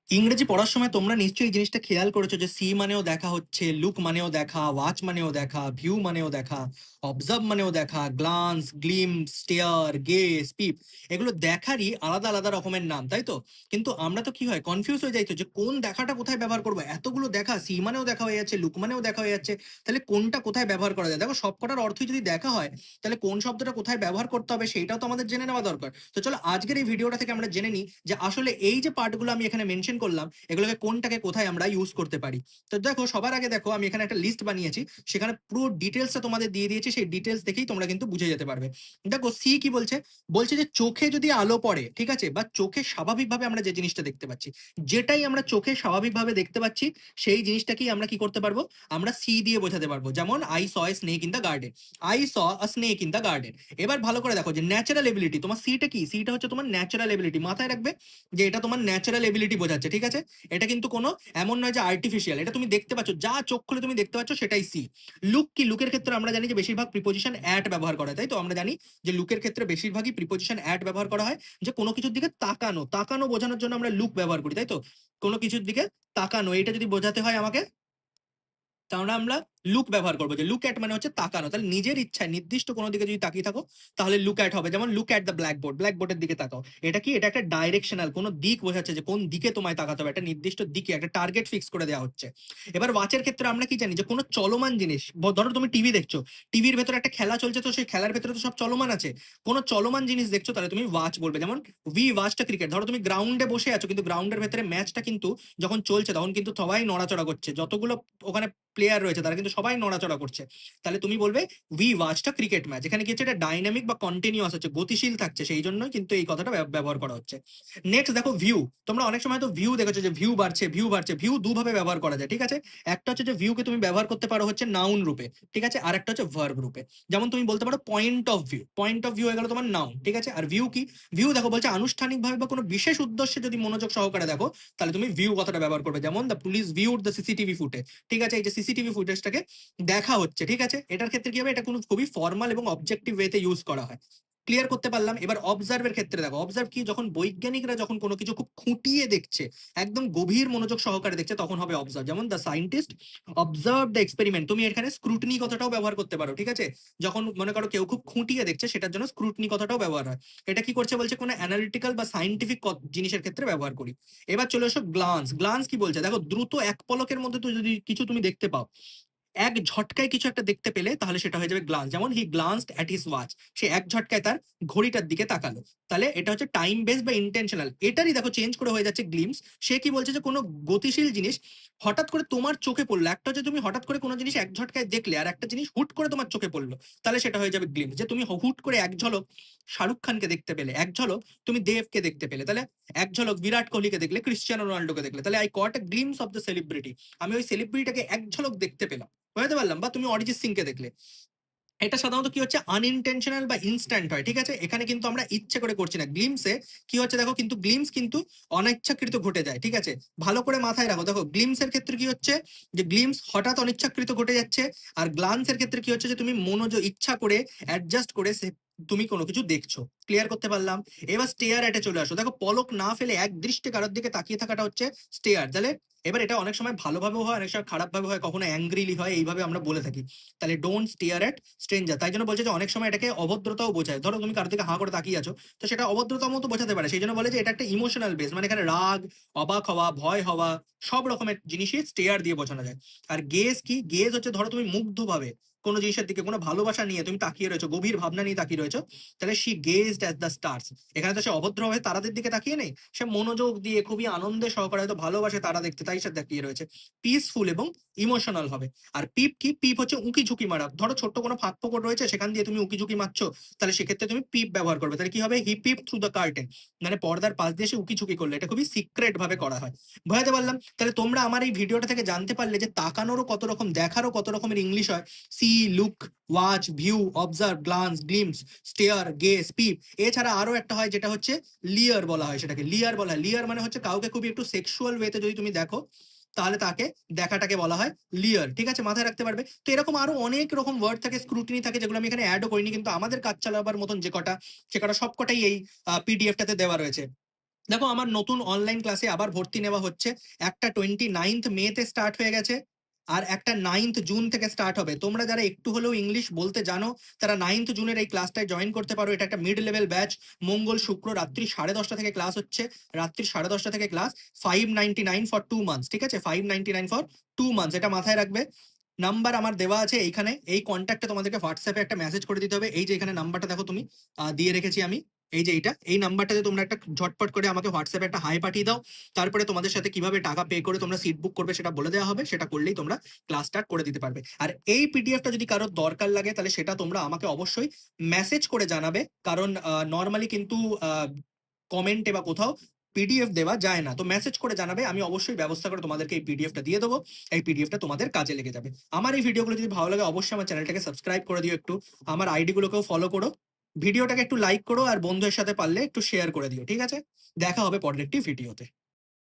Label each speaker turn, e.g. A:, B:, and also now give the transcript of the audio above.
A: ইংরেজি পড়ার সময় তোমরা নিশ্চয়ই এই জিনিসটা খেয়াল করেছো যে সি মানেও দেখা হচ্ছে, লুক মানেও দেখা, ওয়াচ মানেও দেখা, ভিউ মানেও দেখা, অবজার্ভ মানেও দেখা, গ্লান্স, গ্লিমস, স্টেয়ার, গেজ, পিপ, এগুলো দেখারই আলাদা আলাদা রকমের নাম, তাই তো? কিন্তু আমরা তো কি হয়, কনফিউজ হয়ে যাইতো যে কোন দেখাটা কোথায় ব্যবহার করবো। এতগুলো দেখা, সি মানেও দেখা হয়ে যাচ্ছে, লুক মানেও দেখা হয়ে যাচ্ছে, তাহলে কোনটা কোথায় ব্যবহার করা যায়? দেখো, সবকটার অর্থই যদি দেখা হয়, তাহলে কোন শব্দটা কোথায় ব্যবহার করতে হবে সেইটাও তো আমাদের জেনে নেওয়া দরকার। তো চলো আজকের এই ভিডিওটা থেকে আমরা জেনে নিই যে আসলে এই যে পার্টগুলো আমি এখানে মেনশন করলাম, এগুলোকে কোনটাকে কোথায় আমরা ইউজ করতে পারি। তো দেখো, সবার আগে দেখো আমি এখানে একটা লিস্ট বানিয়েছি, সেখানে পুরো ডিটেলসটা তোমাদের দিয়ে দিয়েছি, সেই ডিটেলস দেখেই তোমরা কিন্তু বুঝে যেতে পারবে। দেখো, সি কি বলছে, বলছে যে চোখে যদি আলো পড়ে, ঠিক আছে, বা চোখে স্বাভাবিকভাবে আমরা যে জিনিসটা দেখতে পাচ্ছি, যেটাই আমরা চোখে স্বাভাবিকভাবে দেখতে পাচ্ছি, সেই জিনিসটাকেই আমরা কি করতে পারবো, আমরা সি দিয়ে বোঝাতে পারবো। যেমন I saw a snake in the garden, I saw a snake in the garden. এবার ভালো করে দেখো যে ন্যাচারাল এবিলিটি, তোমার সিটা কি, সিটা হচ্ছে তোমার ন্যাচারাল এবিলিটি। মাথায় রাখবে যে এটা তোমার ন্যাচারাল এবিলিটি বোঝাচ্ছে, ঠিক আছে। এটা কিন্তু কোনো এমন নয় যে আর্টিফিশিয়াল, এটা তুমি দেখতে পাচ্ছ, যা চোখ খুলে তুমি দেখতে পাচ্ছ সেটাই সি। লুক কি, লুকের ক্ষেত্রে আমরা জানি যে বেশিরভাগ প্রিপোজিশন অ্যাট ব্যবহার করা হয়, তাই তো? আমরা জানি যে লুকের ক্ষেত্রে বেশিরভাগই প্রিপোজিশন অ্যাট ব্যবহার করা হয়, যে কোনো কিছুর দিকে তাকানো, তাকানো বোঝানোর জন্য আমরা লুক ব্যবহার করি, তাই তো? কোনো কিছুর দিকে তাকানো, এটা যদি বোঝাতে হয় আমাকে, তাহলে আমরা লুক ব্যবহার করবো। যে লুক অ্যাট মানে হচ্ছে তাকানো, তাহলে নিজের ইচ্ছায় নির্দিষ্ট কোনো দিকে যদি তাকিয়ে থাকো, তাহলে লুক অ্যাট হবে। যেমন লুক অ্যাট দ্য ব্ল্যাকবোর্ড, ব্ল্যাকবোর্ডের দিকে তাকাও। এটা কি, এটা একটা ডাইরেকশনাল, কোনো দিক বোঝাচ্ছে যে কোন দিকে তোমায় তাকাতে হবে, একটা নির্দিষ্ট দিকে একটা টার্গেট ফিক্স করে দেওয়া হচ্ছে। এবার ওয়াচের ক্ষেত্রে আমরা কি জানি, যে কোনো চলমান জিনিস, ধরো তুমি টিভি দেখছো, টিভির ভেতরে একটা খেলা চলছে, তো সেই খেলার ভেতরে তো সব চলমান আছে, কোনো চলমান জিনিস দেখছো, তাহলে তুমি ওয়াচ বলবে। যেমন উই ওয়াচটা ক্রিকেট, ধরো তুমি গ্রাউন্ডে বসে আছো, কিন্তু গ্রাউন্ডের ভেতরে ম্যাচটা কিন্তু যখন চলছে, তখন কিন্তু সবাই নড়াচড়া করছে, যতগুলো ওখানে প্লেয়ার রয়েছে তারা কিন্তু সবাই নড়াচড়া করছে, তাহলে তুমি বলবে we watched a cricket match. এখানে কি হচ্ছে, এটা ডাইনামিক বা কন্টিনিউয়াস হচ্ছে, গতিশীল থাকছে, সেই জন্যই কিন্তু এই কথাটা ব্যবহার করা হচ্ছে। নেক্সট দেখো ভিউ, তোমরা অনেক সময় তো ভিউ দেখেছো যে ভিউ বাড়ছে, ভিউ বাড়ছে। ভিউ দুভাবে ব্যবহার করা যায়, ঠিক আছে। একটা হচ্ছে যে ভিউকে তুমি ব্যবহার করতে পারো হচ্ছে নাউন রূপে, ঠিক আছে, আর একটা হচ্ছে ভার্ব রূপে। যেমন তুমি বলতে পারো point of view, point of view হয়ে গেল তোমার নাউন, ঠিক আছে। আর ভিউ কি, ভিউ দেখো বলছে আনুষ্ঠানিকভাবে বা কোনো বিশেষ উদ্দেশ্যে যদি মনোযোগ সহকারে দেখো, তাহলে তুমি ভিউ কথাটা ব্যবহার করবে। যেমন the police viewed the CCTV footage, ঠিক আছে, এই যে সিসিটিভি ফুটেজটাকে দেখা হচ্ছে, ঠিক আছে। এটার ক্ষেত্রে কি হবে, এটা কোনো খুবই ফর্মাল এবং অবজেক্টিভ ওয়েতে ইউজ করা হয়। ক্লিয়ার করতে পারলাম। এবার অবজার্ভের ক্ষেত্রে দেখো, অবজার্ভ কি, যখন বৈজ্ঞানিকরা যখন কোনো কিছু খুব খুঁটিয়ে দেখছে, একদম গভীর মনোযোগ সহকারে দেখছে, তখন হবে অবজার্ভ। যেমন the scientist observe the experiment, তুমি এখানে স্ক্রুটনি কথাটাও ব্যবহার করতে পারো, ঠিক আছে। যখন মনে করো কেউ খুব খুঁটিয়ে দেখছে, সেটার জন্য স্ক্রুটনি কথাটাও ব্যবহার হয়। এটা কি করছে বলছে, কোনো অ্যানালিটিক্যাল বা সায়েন্টিফিক জিনিসের ক্ষেত্রে ব্যবহার করি। এবার চলে এসো গ্লান্স, গ্লান্স কি বলছে, দেখো দ্রুত এক পলকের মধ্যে তো যদি কিছু তুমি দেখতে পাও, এক ঝটকায় কিছু একটা দেখতে পেলে, তাহলে সেটা হয়ে যাবে গ্লান্স। যেমন হি গ্লান্সড অ্যাট হিজ ওয়াচ, সে এক ঝটকায় তার ঘড়িটার দিকে তাকালো, তাহলে এটা হচ্ছে টাইম বেস বা ইন্টেনশনাল। এটারই দেখো চেঞ্জ করে হয়ে যাচ্ছে গ্লিমস। সে কি বলছে, যে কোনো গতিশীল জিনিস হঠাৎ করে তোমার চোখে পড়লো, একটা হচ্ছে তুমি হঠাৎ করে কোনো জিনিস এক ঝটকায় দেখলে, আর একটা জিনিস হুট করে তোমার চোখে পড়লো, তাহলে সেটা হয়ে যাবে গ্লিমস। যে তুমি হুট করে এক ঝলক শাহরুখ খানকে দেখতে পেলে, এক ঝলক তুমি দেবকে দেখতে পেলে, তাহলে এক ঝলক বিরাট কোহলিকে দেখলে, ক্রিশ্চিয়ানো রোনাল্ডোকে দেখলে, তাহলে I caught a glimpse of the celebrity, আমি ওই সেলিব্রিটিটাকে এক ঝলক দেখতে পেলাম, বুঝতে পারলাম। বা তুমি অরিজিৎ সিংকে দেখলে, এটা সাধারণত কি হচ্ছে, আনইনটেনশনাল বা ইনস্ট্যান্ট হয়, ঠিক আছে। এখানে কিন্তু আমরা ইচ্ছে করে করছি না। গ্লিমসে কি হচ্ছে দেখো, কিন্তু গ্লিমস কিন্তু অনিচ্ছাকৃত ঘটে যায়, ঠিক আছে। ভালো করে মাথায় রাখো, দেখো গ্লিমসের ক্ষেত্রে কি হচ্ছে, যে গ্লিমস হঠাৎ অনিচ্ছাকৃত ঘটে যাচ্ছে, আর গ্লান্সের ক্ষেত্রে কি হচ্ছে, যে তুমি মনোযোগ ইচ্ছা করে অ্যাডজাস্ট করে তুমি কোনো কিছু দেখছো। ক্লিয়ার করতে পারলাম। এবার স্টেয়ার এটে চলে আসো, দেখো পলক না ফেলে এক দৃষ্টে কারোর দিকে তাকিয়ে থাকাটা হচ্ছে স্টেয়ার। তাহলে এবার এটা অনেক সময় ভালোভাবেও হয়, অনেক সময় খারাপভাবে হয়, কখনো অ্যাংগ্রিলি হয়, এইভাবে আমরা বলে থাকি। তাহলে ডোন্ট স্টেয়ার এট স্ট্রেঞ্জার, তাই জন্য বলছে যে অনেক সময় এটাকে অভদ্রতাও বোঝায়। ধরো তুমি কারো দিকে হাঁ করে তাকিয়ে আছো, তো সেটা অভদ্রতার মতো বোঝাতে পারে, সেই জন্য বলে যে এটা একটা ইমোশনাল বেস, মানে এখানে রাগ, অবাক হওয়া, ভয় হওয়া, সব রকমের জিনিসই স্টেয়ার দিয়ে বোঝানো যায়। আর গেজ কি, গেজ হচ্ছে ধরো তুমি মুগ্ধভাবে কোনো জিনিসের দিকে কোনো ভালোবাসা নিয়ে তুমি তাকিয়ে রয়েছো, গভীর ভাবনা নিয়ে তাকিয়ে রয়েছো, তাহলে শি গেজড অ্যাট দ্য স্টার্স। এখানে তো সে অভদ্রভাবে তারাদের দিকে তাকিয়ে নেই, সে মনোযোগ দিয়ে খুবই আনন্দে সহকারে হয়তো ভালোবাসে তারা দেখতে, তাই সে তাকিয়ে রয়েছে। পিসফুল এবং ইমোশনাল হবে। আর পিপ কি, পিপ হচ্ছে উঁকি ঝুঁকি মারা, ধরো ছোট্ট কোনো ফাঁক ফোকর রয়েছে, সেখান দিয়ে তুমি উঁকি ঝুঁকি মারছো, তাহলে সেক্ষেত্রে তুমি পিপ ব্যবহার করবে। তাহলে কি হবে, হি পিপ থ্রু দ্য কার্টেন, মানে পর্দার পাশ দিয়ে সে উঁকি ঝুঁকি করলে, এটা খুবই সিক্রেট ভাবে করা হয়। বুঝাতে পারলাম। তাহলে তোমরা আমার এই ভিডিওটা থেকে জানতে পারলে যে তাকানোরও কত রকম, দেখারও কত রকমের ইংলিশ হয়। See, look, watch, view, observe, glance, glimpse, stare, gaze, peep. এছাড়া আরো একটা হয়, যেটা হচ্ছে লিয়ার বলা হয়, সেটাকে লিয়ার বলা হয়। লিয়ার মানে হচ্ছে কাউকে খুবই একটু সেক্সুয়াল ওয়েতে যদি তুমি দেখো, তাহলে তাকে দেখাটাকে বলা হয় লিয়ার, ঠিক আছে, মাথায় রাখতে পারবে। তো এরকম আরো অনেক রকম ওয়ার্ড থাকে, স্ক্রুটিনি থাকে, যেগুলো আমি এখানে অ্যাডও করিনি, কিন্তু আমাদের কাজ চালাবার মতন যে কটা, সে কটা সব কটাই এই পিডিএফটাতে দেওয়া রয়েছে। দেখো আমার নতুন অনলাইন ক্লাসে আবার ভর্তি নেওয়া হচ্ছে। একটা 29th মে-তে স্টার্ট হয়ে গেছে, আর একটা 9th জুন থেকে স্টার্ট হবে। তোমরা যারা একটু হলেও ইংলিশ বলতে জানো তারা 9th জুনের এই ক্লাসটায় জয়েন করতে পারো। এটা একটা মিড লেভেল ব্যাচ। মঙ্গল শুক্র রাত্রি 10:30 থেকে ক্লাস হচ্ছে। রাত্রি 10:30 থেকে ক্লাস। 599 ফর 2 মান্থস, ঠিক আছে? 599 ফর 2 মান্থস, এটা মাথায় রাখবে। নাম্বার আমার দেওয়া আছে এইখানে, এই কন্ট্যাক্টে তোমাদেরকে হোয়াটসঅ্যাপে একটা মেসেজ করে দিতে হবে। এই যে এখানে নাম্বারটা দেখো তুমি, দিয়ে রেখেছি আমি। এই যে এইটা, এই নাম্বারটাতে তোমরা একটা ঝটপট করে আমাকে হোয়াটসঅ্যাপে একটা হাই পাঠিয়ে দাও। তারপরে তোমাদের সাথে কিভাবে টাকা পে করে তোমরা সিট বুক করবে সেটা বলে দেওয়া হবে। সেটা করলেই তোমরা ক্লাস স্টার্ট করে দিতে পারবে। আর এই পিডিএফটা যদি কারোর দরকার লাগে তাহলে সেটা তোমরা আমাকে অবশ্যই মেসেজ করে জানাবে। কারণ নর্মালি কিন্তু কমেন্টে বা কোথাও পিডিএফ দেওয়া যায় না। তো মেসেজ করে জানাবে, আমি অবশ্যই ব্যবস্থা করে তোমাদেরকে এই পিডিএফটা দিয়ে দেবো। এই পিডিএফটা তোমাদের কাজে লেগে যাবে। আমার এই ভিডিওগুলো যদি ভালো লাগে অবশ্যই আমার চ্যানেলটাকে সাবস্ক্রাইব করে দিও একটু। আমার আইডি গুলোকেও ফলো করো। ভিডিওটাকে একটু লাইক করো আর বন্ধুদের সাথে পারলে একটু শেয়ার করে দিও, ঠিক আছে? দেখা হবে পরের একটি ভিডিওতে।